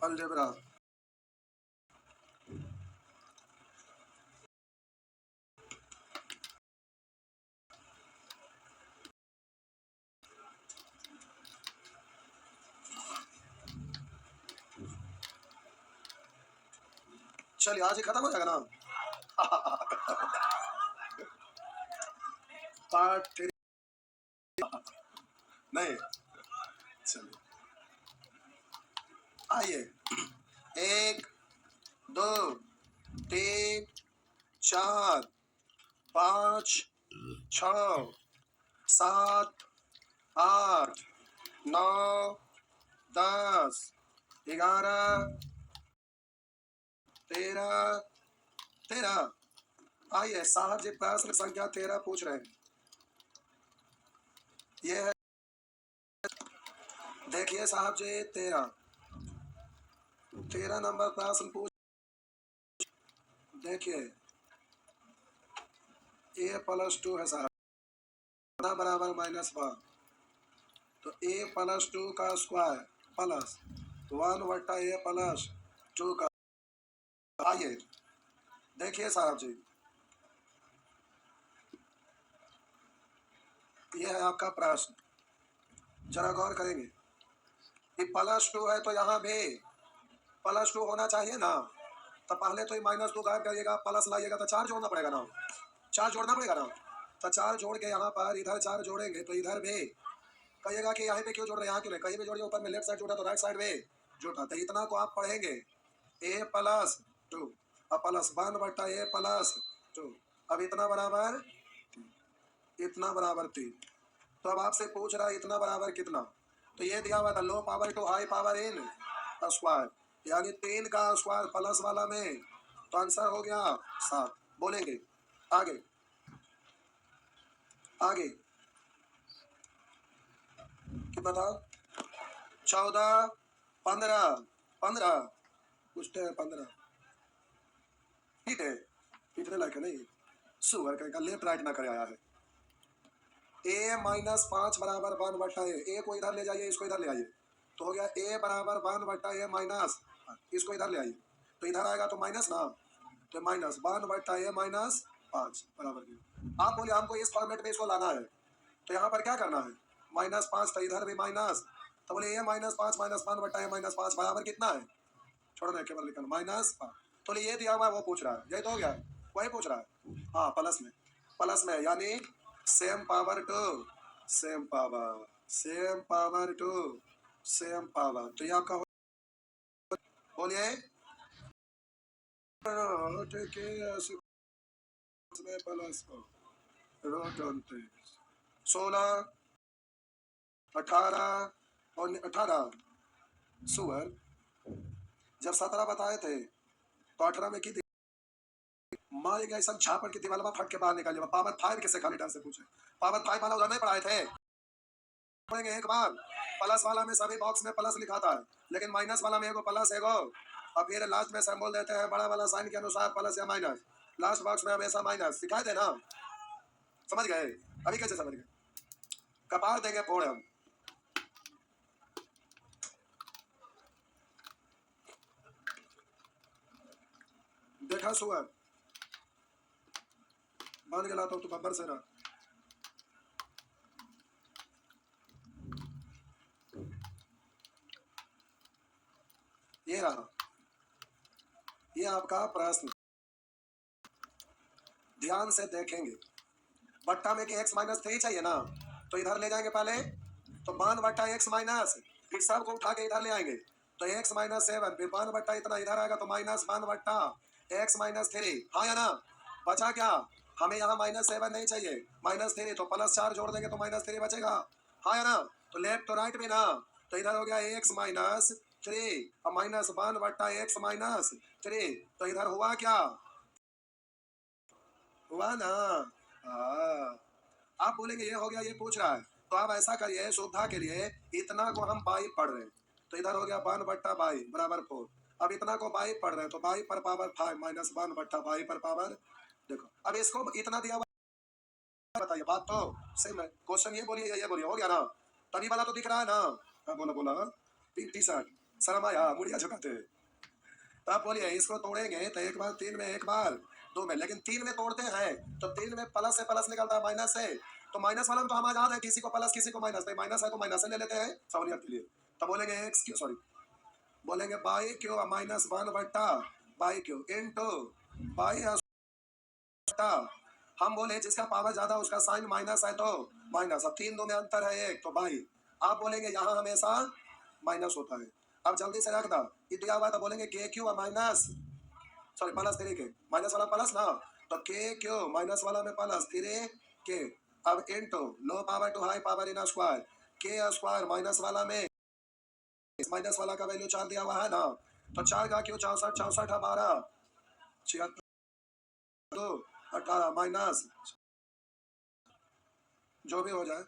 Algebra. चलिए आज ही खत्म हो जाएगा ना। पार्ट 3 नहीं। चलिए आइए, 1 2 3 4 5 6 7 8 9 10 11 13 13। आइए साहब जी प्रश्न संख्या 13 पूछ रहे हैं। ये है, देखिए साहब जी 13 नंबर प्रश्न पूछ। देखिए a+2 है साहब, बराबर -1, तो a+2 का स्क्वायर प्लस 1/a+2 का। आइए देखिए साहब जी, ये है आपका प्रश्न, जरा गौर करेंगे कि +2 है तो यहाँ भी +2 होना चाहिए ना। तो पहले तो ये -2 गायब करिएगा, प्लस लाइएगा तो 4 जोड़ना पड़ेगा ना, 4 जोड़ना पड़ेगा ना। तो 4 जोड़ के यहाँ पर इधर 4 जोड़ेंगे तो इधर भी कहिएगा कि यहाँ पे क्यों जोड़ रहे हैं, यहाँ क्यों नहीं, कहीं भी जोड़िए, ऊपर में लेफ्ट साइड जोड़ा तो राइट साइड में जोड़ा। तो इतना को आप पढ़ेंगे a+2 और +1/a+2। अब इतना बराबर, इतना बराबर 3। तो अब आपसे पूछ रहा है इतना बराबर कितना, तो ये दिया हुआ था low power to high power n square, यानी 3 का स्क्वायर प्लस वाला में, तो आंसर हो गया 7। बोलेंगे आगे आगे कितना था, 14 15 15 पूछते हैं 15। ठीक है, इतने लायक नहीं, सुअर का लेफ्ट राइट ना करे आया है। a-5 बराबर 1/a, a को इधर ले जाइए, इसको इधर ले आइए, तो हो गया a बराबर 1/a माइनस, इसको इधर ले आइए तो इधर आएगा तो माइनस ना, तो -1/a -5 बराबर। आप बोले हमको इस फॉर्मेट में इसको लाना है, तो यहाँ पर क्या करना है, -5, तो इधर भी माइनस, तो बोले a -5 -1/a -5 बराबर कितना है, छोड़ो ना केवल लिखना -5। तो ये दिया हुआ वो पूछ रहा है, यही तो हो गया, वही पूछ रहा है। हाँ प्लस में यानी same power to same power, same power to same power, तो ये आपका बोलिए प्लस रोट 16 18 और 18 सुअर, जब 17 बताए थे तो 18 में की थी, मारे गए सब झापड़ की दीवार में फट के बाहर निकाल, पावर 5 किसे खाली टाइम से पूछे, पावर 5 वाला उधर नहीं पढ़ाए थे, पढ़ेंगे एक बार। प्लस वाला में सभी बॉक्स में प्लस लिखा था, लेकिन माइनस वाला में एगो प्लस एगो, और फिर लास्ट में सिंबल देते हैं बड़ा वाला साइन के अनुसार प्लस या माइनस, लास्ट बॉक्स में हमेशा माइनस सिखाए थे ना, समझ गए, अभी कैसे समझ गए, कपार देंगे फोड़ हम। देखा सुअर बन गया तो बब्बर से ना, ये रहा, ये आपका प्रश्न, ध्यान से देखेंगे। बट्टा में कि x-3 चाहिए ना, तो इधर ले जाएंगे पहले, तो 1/x-, फिर सब को उठा के इधर ले आएंगे, तो x-7, फिर 1 इतना इधर आएगा तो -1/x-3। हाँ या ना, बचा क्या, हमें यहाँ -7 नहीं चाहिए, -3, तो +4 जोड़ देंगे तो -3 बचेगा। हाँ या ना, तो लेफ्ट तो राइट भी ना, तो इधर हो गया x-3 और -1/x-3, तो इधर हुआ क्या, हुआ ना। आप बोलेंगे ये हो गया, ये पूछ रहा है, तो आप ऐसा करिए सुविधा के लिए, इतना को हम बाई पढ़ रहे हैं, तो इधर हो गया 1/22 बराबर 4। अब इतना को बाई पढ़ रहे हैं, तो बाई पर पावर 5 -1/22 पर पावर, देखो अब इसको इतना दिया हुआ, बताइए बात तो सेम है, क्वेश्चन ये बोलिए ये बोलिए, हो गया ना, तभी वाला तो दिख रहा है ना। हाँ बोला बोला, टी शर्ट शर्म आया, मुड़िया झुकाते हैं। तो आप बोलिए इसको तोड़ेंगे तो एक बार 3 में, एक बार 2 में, लेकिन 3 में तोड़ते हैं तो 3 में प्लस से प्लस निकलता है माइनस से, तो माइनस वाला में तो हम आजाद है, किसी को प्लस किसी को माइनस, तो माइनस है तो माइनस से ले लेते हैं सहूलियत के लिए। तो बोलेंगे एक्स क्यू, सॉरी बोलेंगे बाई क्यू माइनस 1 बट्टा बाई क्यू इंटू बाई बट्टा, हम बोले जिसका पावर ज्यादा उसका साइन माइनस है तो माइनस, अब 3 2 में अंतर है 1 तो बाई, आप बोलेंगे यहाँ हमेशा माइनस होता है। अब जल्दी से रख दो, ये दिया हुआ है तो बोलेंगे के क्यू माइनस, सॉरी प्लस 3 के, माइनस वाला प्लस ना, तो के क्यू माइनस वाला में प्लस 3 के, अब into low power to high power n square, के स्क्वायर माइनस वाला में, माइनस वाला का वैल्यू 4 दिया हुआ है ना, तो 4 का क्यू 64 64 12 76 2 18 माइनस जो भी हो जाए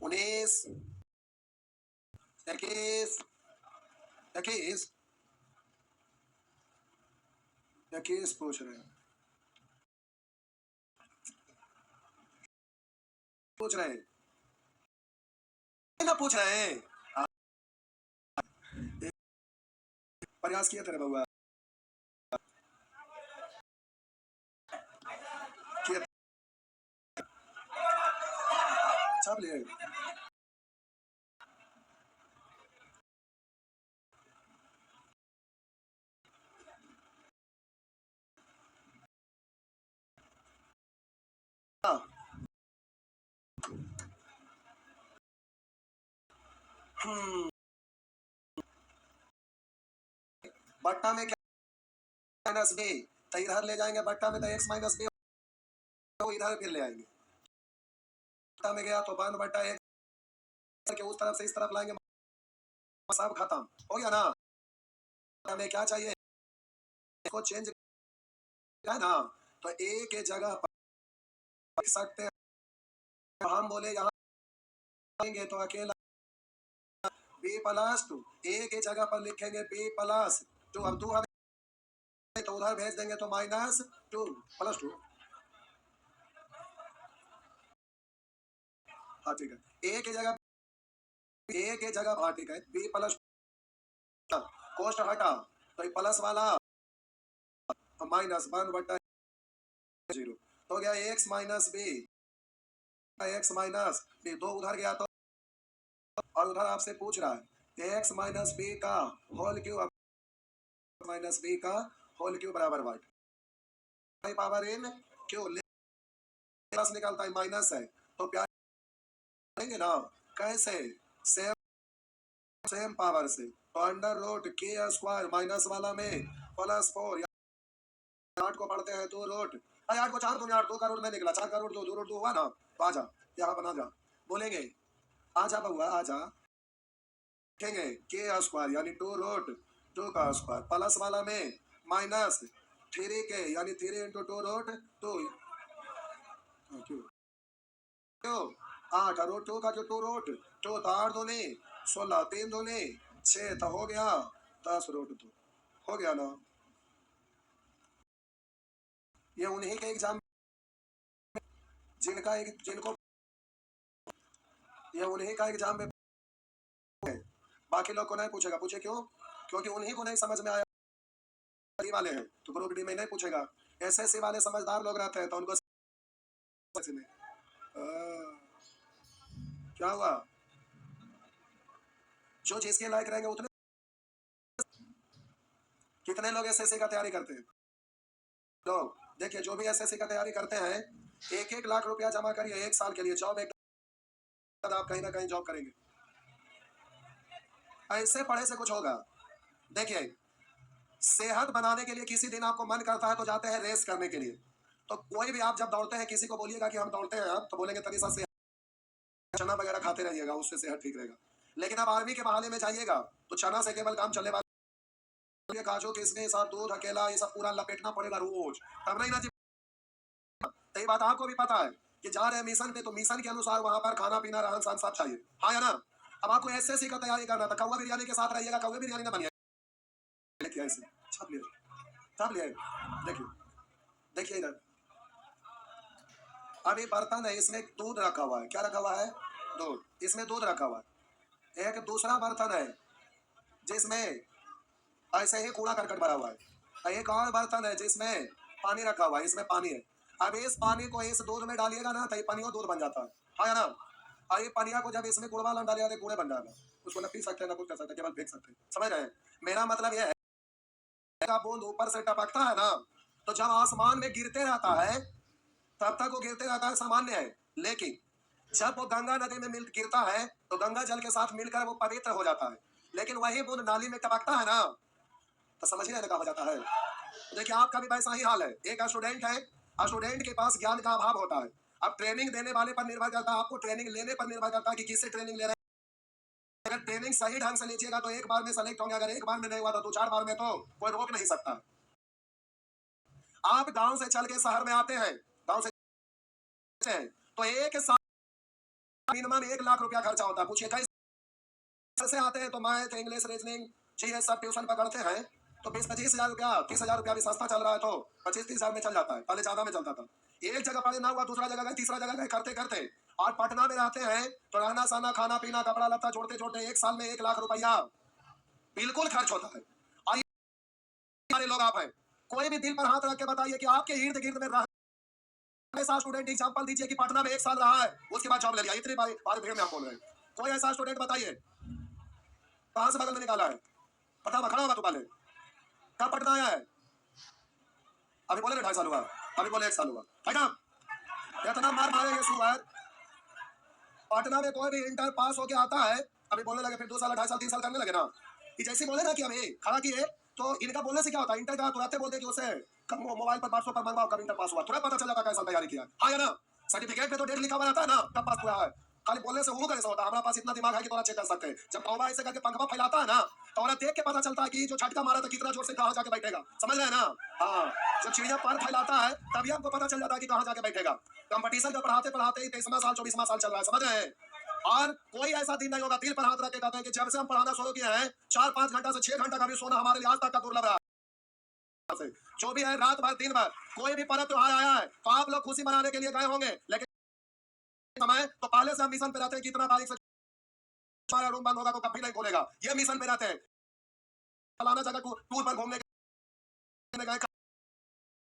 19 21 21 21 पूछ रहे हैं, पूछ रहे हैं ना, पूछ रहे हैं। प्रयास किया तेरे बउआ, किया छाप लिए। हाँ बट्टा में क्या माइनस बी, तो इधर ले जाएंगे बट्टा में तो एक्स माइनस बी, तो इधर फिर ले आएंगे, बट्टा में गया तो 1 बट्टा एक्स के उस तरफ से इस तरफ लाएंगे, सब खत्म हो गया ना। हमें क्या चाहिए, इसको चेंज है ना, तो ए के जगह पर लिख सकते हैं, हम बोले यहाँ लिखेंगे तो अकेला बी प्लस 2, ए के जगह पर लिखेंगे बी प्लस 2, अब 2 हमें तो उधर भेज देंगे तो माइनस 2 प्लस 2, हाँ ठीक है, ए के जगह हाँ ठीक है, बी प्लस कोष्ट हटा तो ये प्लस वाला माइनस 1 बटा 0, तो गया x minus B, x minus B, 2 उधर गया तो, और उधर आपसे पूछ रहा है एक्स माइनस बी का होल क्यूब माइनस बी का होल क्यूब बराबर वाट, पावर इन क्यू प्लस निकलता है माइनस है, तो प्यार करेंगे ना कैसे, सेम सेम पावर से, तो अंडर रूट के स्क्वायर माइनस वाला में प्लस 4, 8 को पढ़ते हैं 2 रूट, 8 को 4 दूनी 8, 2 का रूट नहीं निकला, 4 का रूट 2, 2 रूट 2 हुआ ना, तो आजा यहाँ बना जा, बोलेंगे आजा बउआ आजा, लिखेंगे के स्क्वायर यानी 2 रूट 2 का स्क्वायर, प्लस वाला में माइनस 3 के यानी 3 इंटू 2 रूट 2, क्यों क्यों 8 रूट 2 का जो 2 रूट 2, तो 8 दूनी 16, 3 दूनी 6, तो हो गया 10 रूट 2, हो गया ना। ये उन्हीं के एग्जाम जिनका जिनको ये उन्हीं का एग्जाम में, बाकी लोग को नहीं पूछेगा, पूछे क्यों, क्योंकि उन्हीं को नहीं समझ में आया वाले हैं, तो ग्रुप डी में नहीं पूछेगा, एसएससी वाले समझदार लोग रहते हैं तो उनको में क्या हुआ, जो जिसके लायक रहेंगे उतने, कितने लोग एसएससी का तैयारी करते हैं, लोग देखिए जो भी एसएससी का तैयारी करते हैं 1-1 लाख रुपया जमा करिए 1 साल के लिए, जॉब एक आप कहीं ना कहीं जॉब करेंगे, ऐसे पढ़े से कुछ होगा। देखिए सेहत बनाने के लिए किसी दिन आपको मन करता है तो जाते हैं रेस करने के लिए, तो कोई भी आप जब दौड़ते हैं किसी को बोलिएगा कि हम दौड़ते हैं आप, तो बोलेंगे तनी सा सेहत चना वगैरह खाते रहिएगा उससे सेहत ठीक रहेगा, लेकिन आप आर्मी के बहाने में जाइएगा तो चना से केवल काम चलने वाला, काजू किशमिश और दूध अकेला ये सब पूरा लपेटना पड़ेगा रोज, तब नहीं ना जी, तो ये बात आपको भी पता है कि जा रहे हैं मिशन पे, तो मिशन के अनुसार वहां पर खाना पीना रहन सहन सब चाहिए, हाँ या ना। अब आपको एसएससी का तैयारी करना था, कौवा बिरयानी के साथ रहिएगा, कौवे बिरयानी ना बनिए, देखिए ऐसे छाप लिए, छाप लिए, देखिए देखिए इधर, अभी बर्तन है इसमें दूध रखा हुआ है, क्या रखा हुआ है, दूध, इसमें दूध रखा हुआ है। एक दूसरा बर्तन है जिसमें ऐसे ही कूड़ा करकट भरा हुआ है। एक और बर्तन है जिसमें पानी रखा हुआ है, इसमें पानी है। अब इस पानी को इस दूध में डालिएगा ना तो ये पनियो दूध बन जाता है, हाँ या ना। और ये पनिया को जब इसमें गुड़ वाला डालिएगा तो कूड़े बन जाएगा। उसको ना पी सकते हैं ना कुछ कर सकते हैं, केवल फेंक सकते हैं। समझ रहे हैं? मेरा मतलब यह है का बूंद ऊपर से टपकता है ना, तो जब आसमान में गिरते रहता है तब तक वो गिरते रहता है, सामान्य है। लेकिन जब वो गंगा नदी में मिल गिरता है तो गंगा जल के साथ मिलकर वो पवित्र हो जाता है। लेकिन वही बूंद नाली में टपकता है ना, तो समझ ही नहीं कहा जाता है। देखिए आपका भी वैसा ही हाल है। एक स्टूडेंट है, स्टूडेंट के पास ज्ञान का अभाव होता है। अब ट्रेनिंग देने वाले पर निर्भर करता है, आपको ट्रेनिंग लेने पर निर्भर करता है कि किससे ट्रेनिंग ले रहे हैं। अगर ट्रेनिंग सही ढंग से लीजिएगा तो एक बार में सेलेक्ट होंगे, अगर एक बार में नहीं हुआ तो दो चार बार में तो कोई रोक नहीं सकता। आप गांव से चल के शहर में आते हैं, गांव से तो एक साल मिनिमम 1 लाख रुपया खर्चा होता है। पूछिए कैसे आते हैं? तो मैथ, इंग्लिश, रीजनिंग, जीएस सब ट्यूशन पकड़ते हैं तो 20-25 हजार रुपया, 30 हजार रुपया भी सस्ता चल रहा है तो 25-30 हजार में चल जाता है। पहले ज्यादा में चलता था। एक जगह पढ़े ना हुआ, दूसरा जगह गए, तीसरा जगह गए, करते करते और पटना में रहते हैं तो रहना सहना, खाना पीना, कपड़ा लत्ता जोड़ते जोड़ते एक साल में 1 लाख रुपया बिल्कुल खर्च होता है। आइए सारे लोग आप हैं, कोई भी दिल पर हाथ रख के बताइए कि आपके इर्द गिर्द में ऐसा स्टूडेंट एग्जांपल दीजिए कि पटना में 1 साल रहा है उसके बाद जॉब ले लिया। इतनी बारी भीड़ में आप बोल रहे हैं, कोई ऐसा स्टूडेंट बताइए कहां से बगल में निकाला है? पता खड़ा होगा तो पहले कब पटना आया है? अभी बोले ना 2.5 साल हुआ, अभी बोले 1 साल हुआ है ना। इतना मार मारे ये सुअर। पटना में कोई भी इंटर पास होके आता है, अभी बोलने लगे फिर 2 साल 2.5 साल 3 साल करने लगे ना, कि जैसे बोले ना कि अभी खड़ा किए तो इनका बोलने से क्या होता है? इंटर का तुरंत बोलते कि उसे मोबाइल पर 500 पर मंगवाओ कब इंटर पास हुआ, तुरंत पता चल जाता कैसा तैयारी किया, हाँ या ना। सर्टिफिकेट पे तो डेट लिखा हुआ रहता है ना कब पास हुआ है। खाली बोलने से वो कैसा होता है? हमारे पास इतना दिमाग है कि थोड़ा चेक कर सकते हैं। जब कौवा ऐसे करके पंखवा फैलाता है ना तो औरत देख के पता चलता है कि जो झटका मारा था कितना जोर से कहाँ जाके बैठेगा। समझ रहे हैं ना? हाँ, जब चिड़िया पर फैलाता है तभी हमको पता चल जाता है कि कहाँ जाके बैठेगा। कंपटीशन का पढ़ाते पढ़ाते ही 23वां साल 24वां साल चल रहा है, समझ रहे हैं? और कोई ऐसा दिन नहीं होगा, दिल पर हाथ रख के कहते हैं कि जब से हम पढ़ाना शुरू किए हैं 4-5 घंटा से 6 घंटा का भी सोना हमारे लिए आज तक का दुर्लभ रहा है। जो भी है रात भर दिन भर कोई भी पर्व त्योहार आया है तो आप लोग खुशी मनाने के लिए गए होंगे, लेकिन समय तो पहले से हम मिशन पे रहते हैं कि इतना तारीख से हमारा रूम बंद होगा तो कभी नहीं खोलेगा। ये मिशन पे रहते हैं। फलाना जगह टूर पर घूमने गए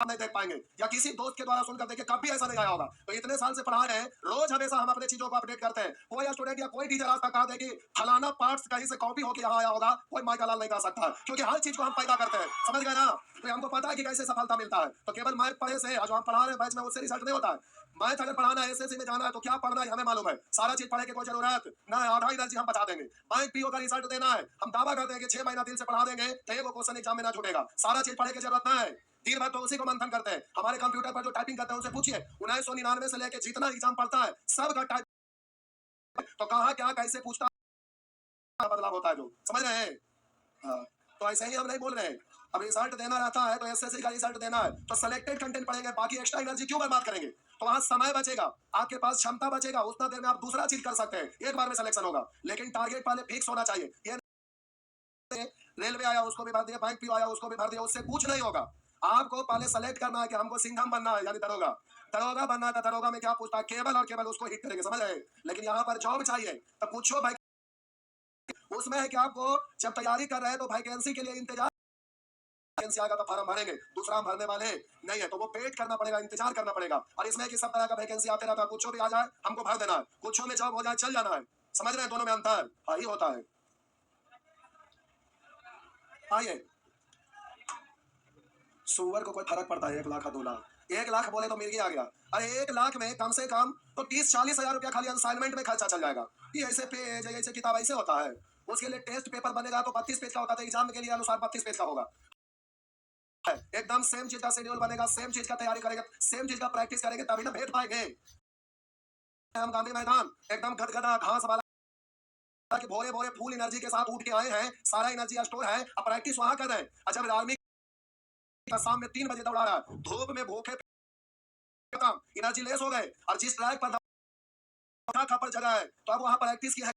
नहीं देख पाएंगे, या किसी दोस्त के द्वारा सुनकर देखे, कभी ऐसा नहीं आया होगा। तो इतने साल से पढ़ा रहे हैं, रोज हमेशा हम अपने चीजों को अपडेट करते हैं। कोई स्टूडेंट या कोई टीचर आज तक कहा दे कि फलाना पार्ट्स कहीं से कॉपी होकर यहाँ आया होगा, कोई माइका लाल नहीं कह सकता, क्योंकि हर चीज को हम पैदा करते हैं। समझ गए ना? तो हमको पता है कि कैसे सफलता मिलता है। तो केवल मैथ पढ़े से जो हम पढ़ा रहे हैं बैच में उससे रिजल्ट नहीं होता है। मैथ अगर पढ़ाना है, एसएससी में जाना है तो क्या पढ़ना है हमें मालूम है। सारा चीज पढ़े की कोई जरूरत ना है, आधा एनर्जी हम बचा देंगे। बैंक पीओ का रिजल्ट देना है, हम दावा करते हैं कि 6 महीना दिल से पढ़ा देंगे तो एक क्वेश्चन एग्जाम में ना छूटेगा। सारा चीज पढ़े की जरूरत ना है, दिन भर तो उसी को मंथन करते हैं। हमारे कंप्यूटर पर जो टाइपिंग करते हैं उनसे पूछिए, 1999 से लेकर जितना एग्जाम पढ़ता है सब का टाइप तो कहाँ क्या कैसे पूछता है, बदलाव होता है जो, समझ रहे हैं? हाँ, तो ऐसे ही हम नहीं बोल रहे हैं। अब रिजल्ट देना रहता है तो एसएससी का रिजल्ट देना है तो सिलेक्टेड कंटेंट पढ़ेंगे, बाकी एक्स्ट्रा एनर्जी क्यों बर्बाद करेंगे? तो वहां समय बचेगा, आपके पास क्षमता बचेगा, उतना देर में आप दूसरा चीज कर सकते हैं, एक बार में सिलेक्शन होगा। लेकिन टारगेट पहले फिक्स होना चाहिए। ये रेलवे आया उसको भी भर दिया, बैंक पीओ आया उसको भी भर दिया, उससे कुछ नहीं होगा। आपको पहले सेलेक्ट करना है कि हमको सिंघम बनना है, यानी दरोगा। दरोगा बनना है तो दरोगा में क्या पूछता है? केवल और केवल उसको हिट करेंगे, समझ रहे? लेकिन यहाँ पर जॉब चाहिए तो पूछो भाई, उसमें है कि आपको जब तैयारी कर रहे हैं तो वैकेंसी के लिए इंतजार, वैकेंसी आएगा तो फॉर्म भरेंगे, दूसरा हम भरने वाले नहीं है, तो वो वेट करना पड़ेगा, इंतजार करना पड़ेगा। और इसमें कि सब तरह का वैकेंसी आते रहता है, कुछ भी आ जाए हमको भर देना है, कुछ में जॉब हो जाए चल जाना है। समझ रहे हैं? दोनों में अंतर ही होता है। आइए, सुअर को कोई फर्क पड़ता है 1 लाख और 2 लाख? 1 लाख बोले तो मिर्गी आ गया। अरे 1 लाख में कम से कम तो 30-40 हजार रुपया खाली असाइनमेंट में खर्चा चल जाएगा। ये ऐसे पेज ऐसे किताब ऐसे होता है, उसके लिए टेस्ट पेपर बनेगा तो 32 पेज का होता है, एग्जाम के लिए अनुसार 32 पेज का होगा। एकदम सेम चीज का शेड्यूल बनेगा, सेम चीज का तैयारी करेंगे, सेम चीज का प्रैक्टिस करेंगे तभी ना भेज पाएंगे। हम गांधी मैदान एकदम गदगदा घास वाला कि भोरे भोरे फुल एनर्जी के साथ उठ के आए हैं, सारा एनर्जी स्टोर है, अब प्रैक्टिस वहां कर रहे हैं। अच्छा, आर्मी शाम में 3 बजे दौड़ा रहा है, धूप में भूखे एनर्जी लेस हो गए, और जिस ट्रैक पर खपर जगह है तो अब वहां प्रैक्टिस की है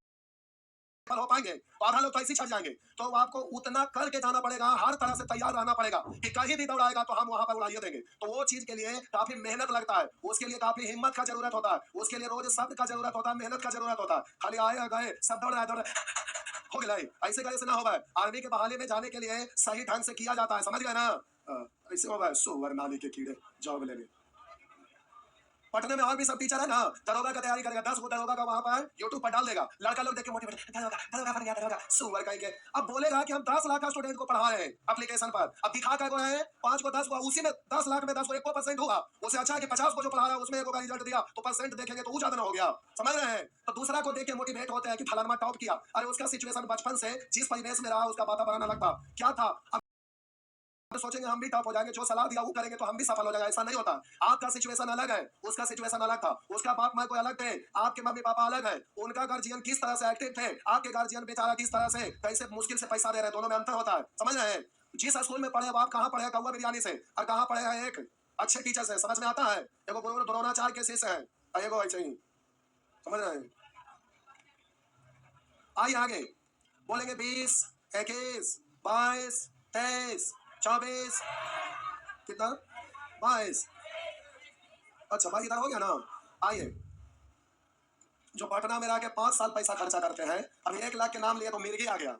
हो पाएंगे तो आधा लोग तो ऐसे ही छट जाएंगे। तो आपको उतना करके जाना पड़ेगा, हर तरह से तैयार रहना पड़ेगा कि कहीं भी दौड़ाएगा तो हम वहां पर उड़ाइए देंगे। तो वो चीज के लिए काफी मेहनत लगता है, उसके लिए काफी हिम्मत का जरूरत होता है, उसके लिए रोज शब्द का जरूरत होता है, मेहनत का जरूरत होता है। खाली आए गए सब दौड़ रहे हो गया ऐसे गए से ना होगा। आर्मी के बहाने में जाने के लिए सही ढंग से किया जाता है, समझ गए ना। ऐसे होगा सुअर नाली के कीड़े जॉब लेंगे। पटने में और भी सब टीचर है ना, दरोगा का तैयारी करेगा, 10 दरोगा का वहां पर यूट्यूब पर डाल देगा, लड़का लोग देख के मोटिवेट, दरोगा दरोगा बन गया, दरोगा सुअर कहीं के। अब बोलेगा कि हम 10 लाख का स्टूडेंट को पढ़ा रहे हैं एप्लीकेशन पर, अब दिखा क्या रहे हैं 5 को 10 को, उसी में 10 लाख में 10 को 1% हुआ, उससे अच्छा है कि 50 को जो पढ़ा रहा है उसमें 1 का रिजल्ट दिया तो परसेंट देखेंगे तो ज्यादा हो गया, समझ रहे हैं। तो दूसरा को देख के मोटिवेट होते हैं कि फलाना टॉप किया, अरे उसका सिचुएशन बचपन से जिस परिवेश में रहा उसका वातावरण अलग था, क्या था। सोचेंगे हम भी टॉप हो जाएंगे, जो सलाह दिया वो करेंगे तो हम भी सफल हो जाएंगे, ऐसा नहीं होता। आपका सिचुएशन अलग है, उसका सिचुएशन अलग था, उसका बाप माँ कोई अलग थे, आपके मम्मी पापा अलग है, उनका गार्जियन किस तरह से एक्टिव थे, आपके गार्जियन बेचारा किस तरह से कैसे मुश्किल से पैसा दे रहे हैं, दोनों में अंतर होता है, समझ रहे हैं। जिस स्कूल में पढ़े आप कहाँ पढ़े कौवा बिरयानी से, और कहाँ पढ़े हैं एक अच्छे टीचर से, समझ में आता है। एगो गुरु द्रोणाचार्य के शिष्य है, एगो ऐसे ही, समझ रहे हैं। आइए आगे बोलेंगे 20 21 22 23 24 कितना 22। अच्छा भाई इधर हो गया ना। आइए जो पटना में रह के 5 साल पैसा खर्चा करते हैं, अब 1 लाख के नाम लिए तो मिर्गी आ गया।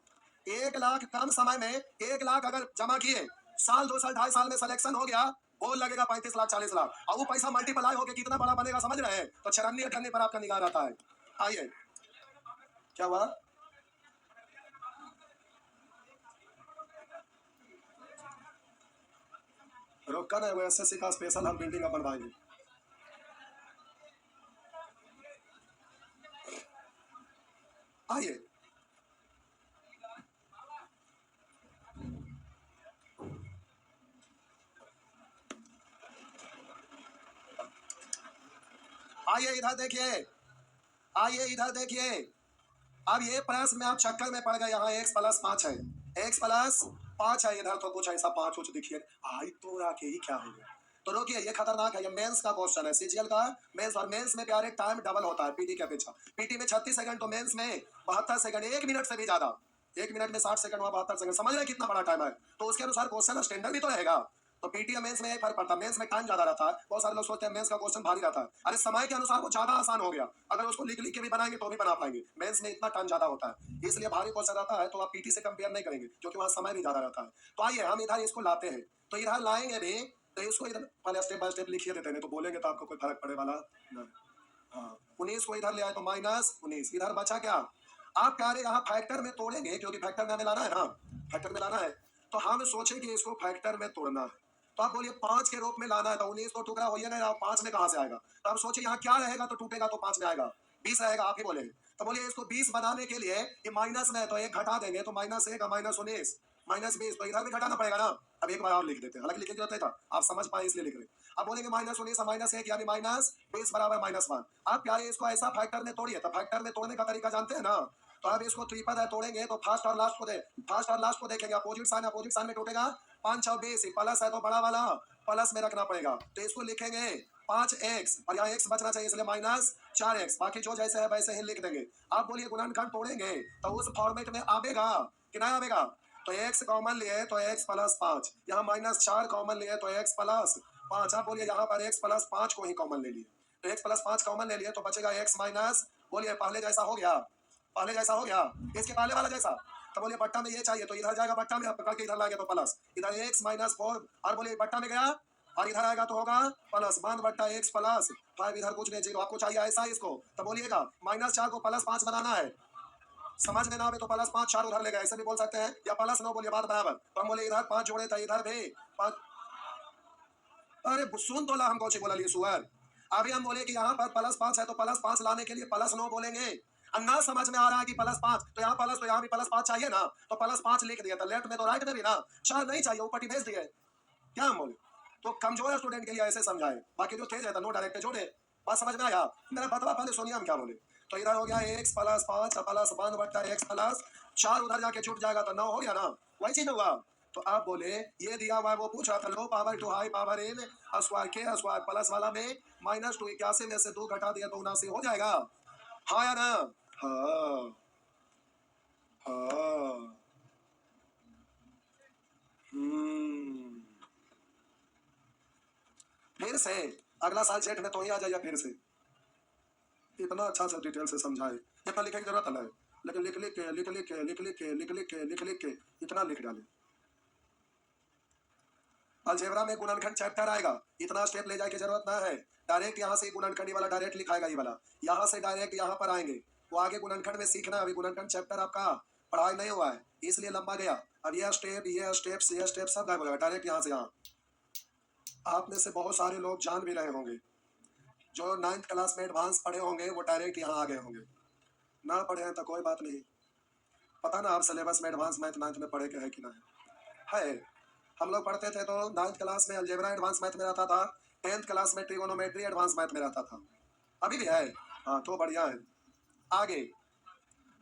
1 लाख कम समय में 1 लाख अगर जमा किए, साल 2 साल 2.5 साल में सिलेक्शन हो गया, बोल लगेगा 35 लाख 40 लाख, और वो पैसा मल्टीप्लाई होकर कितना बड़ा बनेगा समझ रहे हैं। तो 94 पर आपका निगाह रहता है। आइए क्या हुआ, रोका ना, वो एसएससी का स्पेशल हम बिल्डिंग बनवाएंगे। आइए आइए इधर देखिए, आइए इधर देखिए। अब ये प्रश्न में आप चक्कर में पड़ गए, यहाँ x+5 है, x+5 है, इधर तो कुछ ऐसा 5 कुछ दिखिए, आई तो राके ही क्या हो गया। तो रोकिए, ये खतरनाक है, ये मेंस का क्वेश्चन है, सीजीएल का मेंस, और मेंस में प्यारे टाइम डबल होता है पीटी के अपेक्षा। पीटी में 36 सेकंड, तो मेंस में 72 सेकंड, 1 मिनट से भी ज्यादा, 1 मिनट में 60 सेकंड, वहां 72 सेकंड, समझ रहे हैं कितना बड़ा टाइम है। तो उसके अनुसार क्वेश्चन स्टैंडर्ड भी तो रहेगा। तो पीटी और मेंस में एक फर्क पड़ता है, मेंस में टाइम ज्यादा रहता है, बहुत सारे लोग सोचते हैं मेंस का क्वेश्चन भारी रहता है, अरे समय के अनुसार वो ज्यादा आसान हो गया, अगर उसको लिख लिख के भी बनाएंगे तो भी बना पाएंगे, मेंस में इतना टाइम ज्यादा होता है, इसलिए भारी क्वेश्चन रहता है, तो आप पीटी से कंपेयर नहीं करेंगे क्योंकि वहां समय भी ज्यादा रहता है। तो आइए हम इधर इसको लाते हैं, तो इधर लाएंगे भी, तो इसको इधर पहले स्टेप बाय स्टेप लिखिए देते हैं, तो बोलेंगे तो आपको कोई फर्क पड़े वाला नहीं। हाँ 19 को इधर ले आए तो -19, इधर बचा क्या, आप प्यारे यहाँ फैक्टर में तोड़ेंगे क्योंकि फैक्टर में हमें लाना है ना, फैक्टर में लाना है, तो हम सोचे कि इसको फैक्टर में तोड़ना है, तो आप बोलिए 5 के रूप में लाना है, तो 19 तो टुकड़ा होइए ना, 5 में कहाँ से आएगा, तो आप सोचिए यहाँ क्या रहेगा तो टूटेगा तो 5 में आएगा, 20 रहेगा, आप ही बोले। तो बोलिए इसको 20 बनाने के लिए ये माइनस में है तो 1 घटा देंगे, तो -1 -19 -20, तो इधर भी घटाना पड़ेगा ना। अब एक बार और लिख देते हैं, हालांकि लिखने की जरूरत नहीं था, आप समझ पाए इसलिए लिख रहे हैं। अब बोलेंगे -19 -1 यानी -20 बराबर -1। आप प्यारे इसको ऐसा फैक्टर में तोड़िए, तो फैक्टर में तोड़ने का तरीका जानते हैं ना। तो अब इसको त्रिपद है तोड़ेंगे तो फर्स्ट और लास्ट को देखेंगे, अपोजिट साइन में टूटेगा, 5 6 20, प्लस है तो बड़ा वाला प्लस में रखना पड़ेगा, तो इसको लिखेंगे 5x, और यहाँ x बचना चाहिए इसलिए -4x, बाकी जो जैसे है वैसे ही लिख देंगे। आप बोलिए गुणनखंड तोड़ेंगे तो उस फॉर्मेट में आवेगा कि नहीं आवेगा, तो x कॉमन लिए तो x+5, यहाँ -4 कॉमन लिए तो x+5, आप बोलिए यहाँ पर x+5 को ही कॉमन ले लिए, तो x+5 कॉमन ले लिए तो बचेगा x माइनस, बोलिए पहले जैसा हो गया, पहले जैसा हो गया, इसके पहले वाला जैसा, तो बोलिए बट्टा में ये चाहिए तो इधर जाएगा बट्टा में, पकड़ के इधर लाएंगे तो प्लस, इधर x-4, और बोलिए बट्टा में गया और इधर आएगा तो होगा प्लस 1/x+5, इधर कुछ नहीं, 0 आपको चाहिए ऐसा इसको, तो बोलिएगा -4 को +5 बनाना है, समझ में ना आवे तो +5 4 उधर लेगा, ऐसे भी बोल सकते हैं, या +9 बोलिए बात बराबर, तो हम बोले इधर 5 जोड़े था इधर भी 5, अरे सुन तो ला, हम कौन सी बोला लिए सुअर। अभी हम बोले कि यहाँ पर +5 है तो +5 लाने के लिए +9 बोलेंगे, अब ना समझ में आ रहा है कि +5 तो यहाँ प्लस, तो यहाँ भी +5 चाहिए ना, तो +5 लिख दिया, तो लेफ्ट में तो राइट में भी ना 4 नहीं चाहिए, ऊपर भेज दिए, क्या हम बोले। तो कमजोर स्टूडेंट के लिए ऐसे समझाए, बाकी जो तेज है तो नो डायरेक्ट जोड़े, बात समझ में आया। मेरा बतवा पहले सोनिया हम क्या बोले, तो इधर हो गया x+5 +1/x+4, उधर जाके छूट जाएगा तो 9 हो गया ना, वही चीज हुआ। तो आप बोले ये दिया हुआ है, वो पूछ रहा था low power to high power n square के स्क्वायर प्लस वाला में -281 में से 2 घटा दिया तो 79 हो जाएगा, हाँ या ना। हाँ हाँ। फिर से अगला साल जेठ में तो ही आ जाइए फिर से। इतना अच्छा से डिटेल से समझाए, इतना लिखने की जरूरत नहीं, लेकिन लिख लिख के लिख लिख के लिख लिख के लिख लिख के लिख लिख के इतना लिख डाले। अलजेब्रा में गुणनखंड चैप्टर आएगा, इतना स्टेप ले जाए की जरूरत ना है। डायरेक्ट यहाँ से गुणनखंड वाला डायरेक्ट लिखाएगा, ये वाला यहाँ से डायरेक्ट यहाँ पर आएंगे। वो आगे गुणनखंड में सीखना, अभी गुणनखंड चैप्टर आपका पढ़ाई नहीं हुआ है, इसलिए लंबा गया। अब ये स्टेप सब गायब हो जाएगा डायरेक्ट यहाँ से यहाँ। आप में से बहुत सारे लोग जान भी रहे होंगे, जो 9th क्लास में एडवांस पढ़े होंगे वो डायरेक्ट यहाँ आ गए होंगे। ना पढ़े हैं तो कोई बात नहीं, पता ना आप सिलेबस में एडवांस मैथ 9th में पढ़े के है कि ना है। हम लोग पढ़ते थे तो 9th क्लास में अलजेब्रा एडवांस मैथ में रहता था, 10th क्लास में ट्रिगोनोमेट्री एडवांस मैथ में रहता था, अभी भी है। हाँ तो बढ़िया है, आगे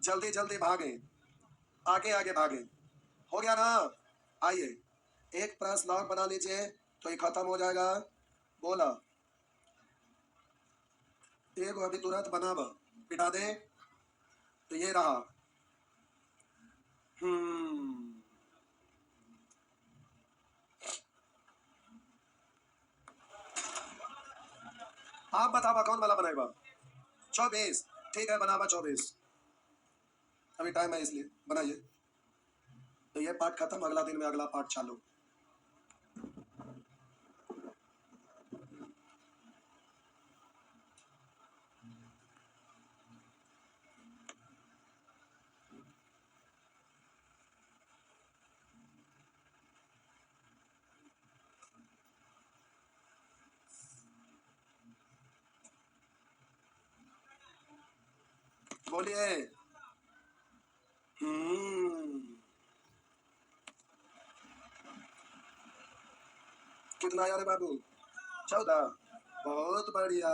जल्दी जल्दी भागे, आगे आगे भागे। हो गया ना? आइए एक प्रश्न और बना लीजिए तो ये खत्म हो जाएगा। बोला एक अभी तुरंत बना बिठा दे तो ये रहा। आप बतावा कौन वाला बनाएगा? 24 ठीक है, बनावा 24। अभी टाइम है इसलिए बनाइए। तो ये पार्ट खत्म, अगला दिन में अगला पार्ट चालू। बोलिए। कितना आया रे बाबू? 14। बहुत बढ़िया।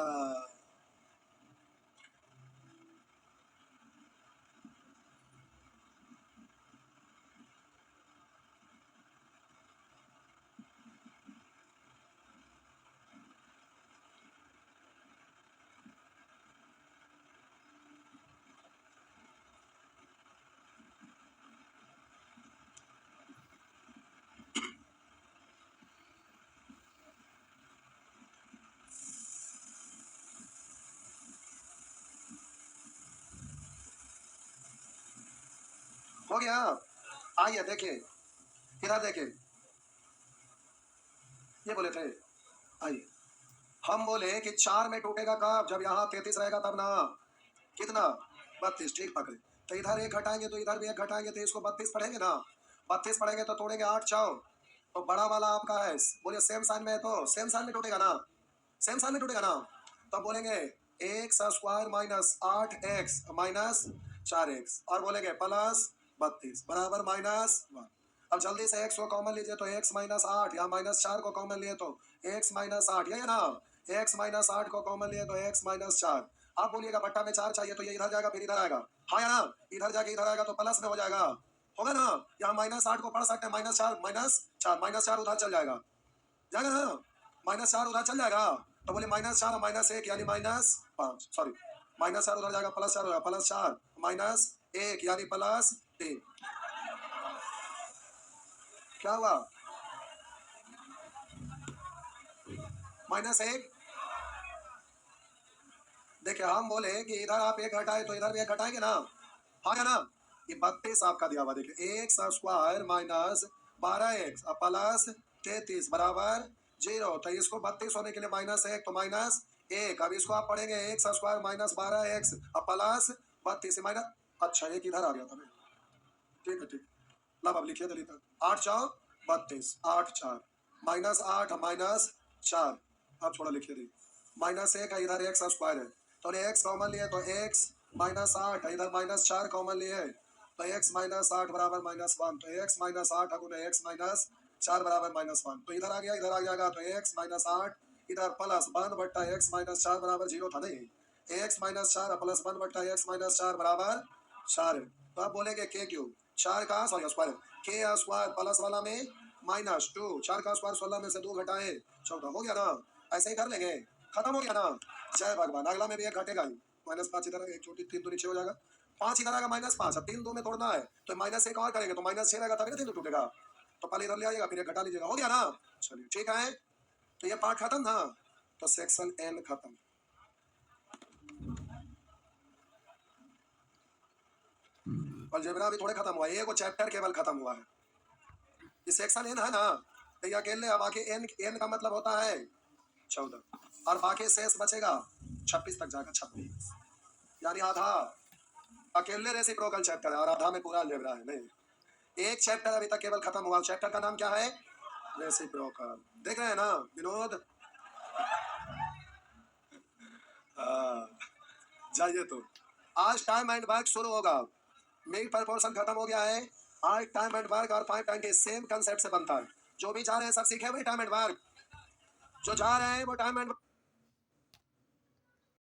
हो गया। आइए देखिए, इधर देखिए, ये बोले थे। आइए हम बोले कि 4 में टूटेगा कब? जब यहाँ 33 रहेगा तब ना। कितना? 32। ठीक पकड़े। तो इधर एक घटाएंगे तो इधर भी एक घटाएंगे तो इसको 32 पढ़ेंगे ना। 32 पढ़ेंगे तो तोड़ेंगे 8 चौ, तो बड़ा वाला आपका है। बोलिए सेम साइन में है तो सेम साइन में टूटेगा ना, सेम साइन में टूटेगा ना। तो बोलेंगे x square minus 8x minus 4x, और बोलेंगे प्लस 32 बराबर -1। अब जल्दी से x को कॉमन लीजिए तो x माइनस 8, या -4 को कॉमन लिए तो x माइनस 8, ये ना। x माइनस 8 को कॉमन लिए तो x माइनस 4। आप बोलिएगा बट्टा में 4 चाहिए तो ये इधर जाएगा फिर इधर आएगा, हाँ या ना। इधर जाके इधर आएगा तो प्लस में हो जाएगा, होगा ना। यहाँ -8 को पढ़ सकते हैं, -4 उधर चल जाएगा, जाएगा ना। -4 उधर चल जाएगा, तो बोले -4 -1 यानी -5, सॉरी -4 उधर जाएगा, +4 होगा, +4 -1 यानी +3। क्या हुआ? -1। देखिए हम बोले कि इधर आप एक घटाए तो इधर भी एक घटाएंगे ना, हाँ या ना। ये 32 आपका दिया हुआ, देखिए x square minus 12x plus 33 बराबर 0। तो इसको 32 होने के लिए -1 तो -1। अब इसको आप पढ़ेंगे x square minus 12x plus 32 minus, अच्छा एक इधर आ गया था। ठीक है ठीक, लब अब लिखिए दलित 8 चौ 32, 8 4 -8 -4। अब छोड़ा लिखिए दी -1 है, इधर एक्स स्क्वायर है तो एक्स कॉमन लिए तो एक्स -8 है, इधर -4 कॉमन लिए तो एक्स -8 बराबर -1। तो एक्स -8 गुना एक्स -4 बराबर -1। तो इधर आ गया, इधर आ जाएगा तो एक्स -8 इधर प्लस 1 बट्टा एक्स -4 बराबर 0 था नहीं, एक्स -4 प्लस 1 बट्टा एक्स -4 बराबर 4 है। तो आप बोलेंगे के क्यूब 4 का सॉरी स्क्वायर, के स्क्वायर प्लस वाला में -2, 4 का स्क्वायर 16 में से 2 घटाए 14, हो गया ना। ऐसे ही कर लेंगे, खत्म हो गया ना। जय भगवान। अगला में भी एक घटेगा ही, -5 इधर, एक छोटी 3 तो नीचे हो जाएगा, 5 इधर आएगा -5, अब 3 2 में तोड़ना है तो -1 और करेंगे तो -6 रहेगा तभी ना 3 टूटेगा। तो पहले इधर ले आइएगा फिर 1 घटा लीजिएगा, हो गया ना? चलिए ठीक है, तो ये पार्ट खत्म ना, तो सेक्शन एन खत्म। अलजेब्रा भी थोड़े खत्म हुआ है, एगो चैप्टर केवल खत्म हुआ है। ये सेक्शन एन है ना, तो ये अकेले, अब बाकी एन एन का मतलब होता है 14 और बाकी शेष बचेगा 26 तक जाएगा, 26 यानी आधा अकेले रेसिप्रोकल चैप्टर है और आधा में पूरा अलजेब्रा है। नहीं, एक चैप्टर अभी तक केवल खत्म हुआ, चैप्टर का नाम क्या है? रेसिप्रोकल। देख रहे हैं ना विनोद? जाइए, तो आज टाइम एंड वर्क शुरू होगा। मिड प्रपोर्शन खत्म हो गया है, आज टाइम एंड वर्क और 5 टाइम के सेम कंसेप्ट से बनता है। जो भी जा रहे हैं सब सीखे हुए टाइम एंड वर्क, जो जा रहे हैं वो टाइम एंड